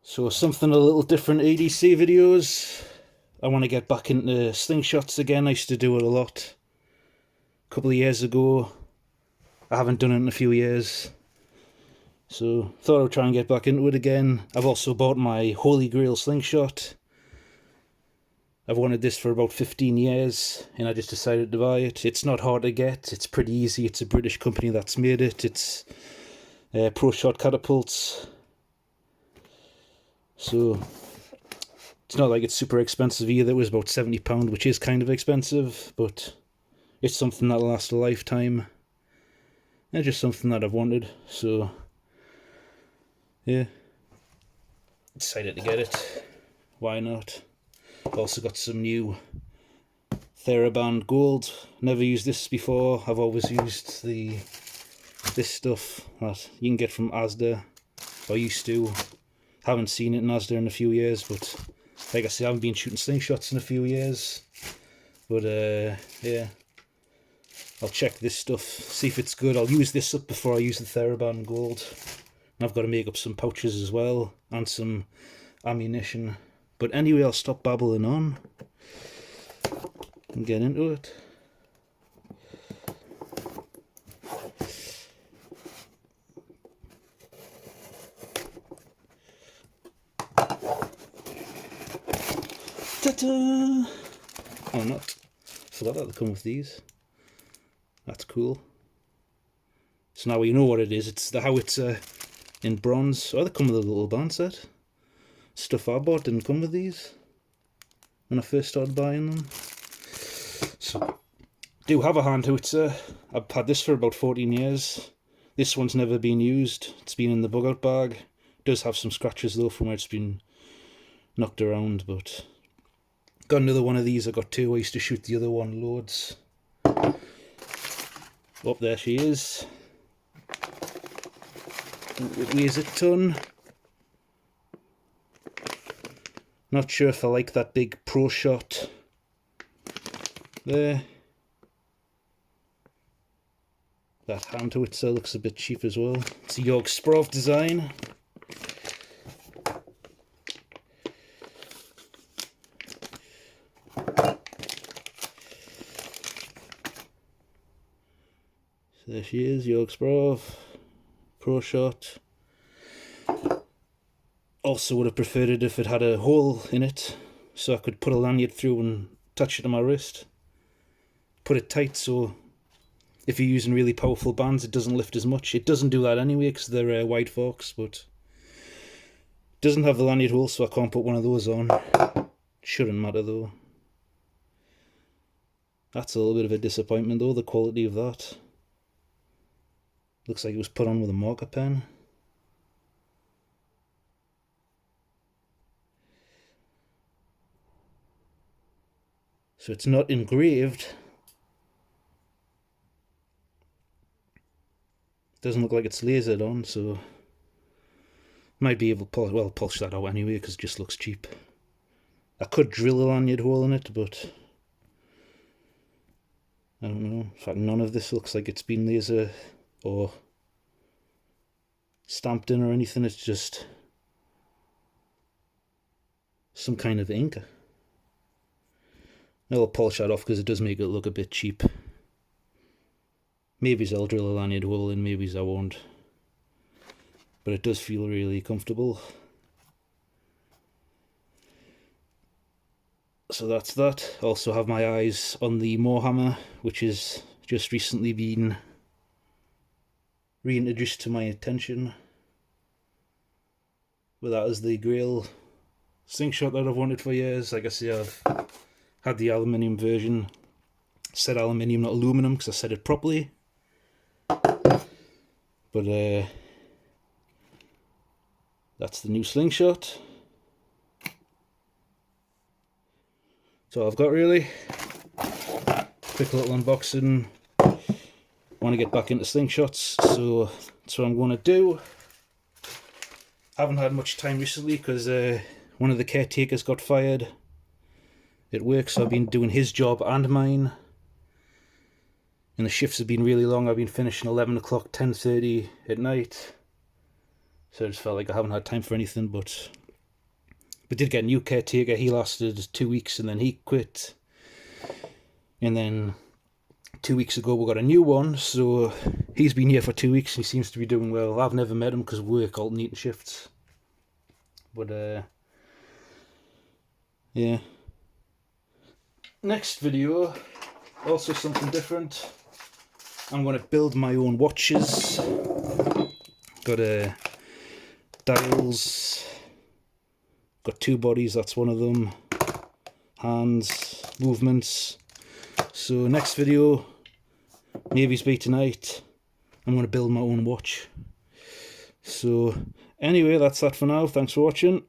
So something a little different EDC videos. I want to get back into slingshots again. I used to do it a lot a couple of years ago. I haven't done it in a few years. So thought I would try and get back into it again. I've also bought my Holy Grail slingshot. I've wanted this for about 15 years and I just decided to buy it. It's not hard to get, it's pretty easy. It's a British company that's made it. It's Pro Shot Catapults. So it's not like it's super expensive either. It was about £70, which is kind of expensive, but it's something that'll last a lifetime. And just something that I've wanted, so yeah, decided to get it. Why not? Also got some new TheraBand Gold. Never used this before. I've always used this stuff that you can get from Asda, or used to. Haven't seen it in Asda in a few years, but like I say, I haven't been shooting slingshots in a few years. But yeah, I'll check this stuff, see if it's good. I'll use this up before I use the TheraBand Gold. And I've got to make up some pouches as well, and some ammunition. But anyway, I'll stop babbling on and get into it. Ta-da! Oh, not. Forgot that they come with these. That's cool. So now you know what it is. It's the howitzer in bronze. Oh, they come with a little band set. Stuff I bought didn't come with these when I first started buying them. So, do have a hand howitzer. I've had this for about 14 years. This one's never been used. It's been in the bug out bag. It does have some scratches though from where it's been knocked around, but got another one of these. I got two. I used to shoot the other one loads. Oh, there she is. It weighs a ton. Not sure if I like that big Pro Shot there. That hand howitzer looks a bit cheap as well. It's a York Sprov design. So there she is, York Sprov, Pro Shot. Also would have preferred it if it had a hole in it, so I could put a lanyard through and attach it to my wrist. Put it tight so if you're using really powerful bands it doesn't lift as much. It doesn't do that anyway because they're wide forks, but it doesn't have the lanyard hole, so I can't put one of those on. Shouldn't matter though. That's a little bit of a disappointment though, the quality of that. Looks like it was put on with a marker pen. So it's not engraved. Doesn't look like it's lasered on, so might be able to polish that out anyway because it just looks cheap. I could drill a lanyard hole in it, but I don't know. In fact, none of this looks like it's been laser or stamped in or anything. It's just some kind of ink. I'll polish that off because it does make it look a bit cheap. Maybe I'll drill a lanyard hole in, maybe I won't. But it does feel really comfortable. So that's that. Also have my eyes on the Moorhammer, which has just recently been reintroduced to my attention. But that is the Grail slingshot that I've wanted for years. Like I say, I've had the aluminium version. Said aluminium, not aluminum, because I said it properly. But that's the new slingshot. So I've got really quick little unboxing. Want to get back into slingshots, so that's what I'm going to do. Haven't had much time recently because one of the caretakers got fired at work, so I've been doing his job and mine. And the shifts have been really long. I've been finishing 11 o'clock, 10:30 at night. So I just felt like I haven't had time for anything, but We did get a new caretaker. He lasted 2 weeks and then he quit. And then 2 weeks ago we got a new one, so he's been here for 2 weeks and he seems to be doing well. I've never met him because we work alternating shifts. But yeah. Next video, also something different. I'm going to build my own watches. Got dials. Got 2 bodies, that's one of them. Hands, movements. So next video, maybe it's be tonight, I'm going to build my own watch. So anyway, that's that for now. Thanks for watching.